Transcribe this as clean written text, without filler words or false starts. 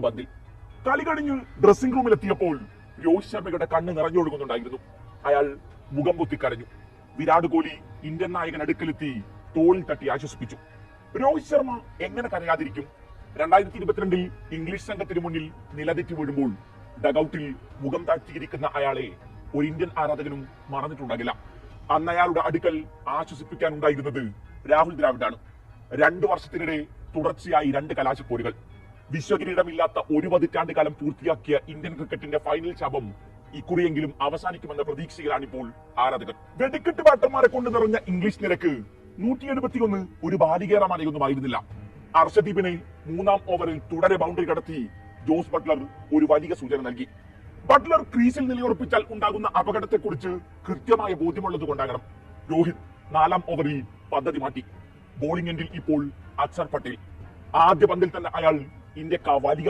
പന്തിൽ. കളി കഴിഞ്ഞ് ഡ്രസ്സിംഗ് റൂമിലെത്തിയപ്പോൾ രോഹിത് ശർമ്മയുടെ കണ്ണ് നിറഞ്ഞൊഴുകുന്നുണ്ടായിരുന്നു. അയാൾ മുഖം പൊത്തി കരഞ്ഞു. വിരാട് കോഹ്ലി ഇന്ത്യൻ നായകൻ അടുക്കലെത്തി തോളിൽ തട്ടി ആശ്വസിപ്പിച്ചു. രോഹിത് ശർമ്മ എങ്ങനെ കരയാതിരിക്കും? 2022 ഇംഗ്ലീഷ് സംഘത്തിന് മുന്നിൽ നിലതെറ്റി വീഴുമ്പോൾ ഡഗൌട്ടിൽ മുഖം താഴ്ത്തിയിരിക്കുന്ന അയാളെ ഒരു ഇന്ത്യൻ ആരാധകനും മറന്നിട്ടുണ്ടാകില്ല. അന്ന് അയാളുടെ അടുക്കൽ ആശ്വസിപ്പിക്കാനുണ്ടായിരുന്നത് രാഹുൽ ദ്രാവിഡാണ്. 2 വർഷത്തിനിടെ തുടർച്ചയായി 2 കലാശപ്പോരുകൾ. വിശ്വകിരീടമില്ലാത്ത ഒരു പതിറ്റാണ്ട് കാലം പൂർത്തിയാക്കിയ ഇന്ത്യൻ ക്രിക്കറ്റിന്റെ ഫൈനൽ ശാപം ഇക്കുറിയെങ്കിലും അവസാനിക്കുമെന്ന പ്രതീക്ഷയിലാണിപ്പോൾ ആരാധകർ. വെടിക്കെട്ട് ബാറ്റർമാരെ കൊണ്ട് നിറഞ്ഞ ഇംഗ്ലീഷ് നിരക്ക് 171 ഒരു ബാലികേറമായൊന്നുമായിരുന്നില്ല. അർഷദീപിനെ 3-ാം ഓവറിൽ തുടരെ ബൗണ്ടറി കടത്തി ജോസ് ബട്ട്ലർ ഒരു വലിയ സൂചന നൽകി. ബട്ട്ലർ ക്രീസിൽ നിലയുറപ്പിച്ചാൽ ഉണ്ടാകുന്ന അപകടത്തെക്കുറിച്ച് കൃത്യമായ ബോധ്യമുള്ളത് കൊണ്ടാകണം രോഹിത് 4-ാം ഓവറിൽ പദ്ധതി മാറ്റി. ബോളിംഗ് എൻഡിൽ ഇപ്പോൾ അക്സർ പട്ടേൽ. ആദ്യ പന്തിൽ തന്നെ അയാൾ ഇന്ത്യക്ക് വലിയ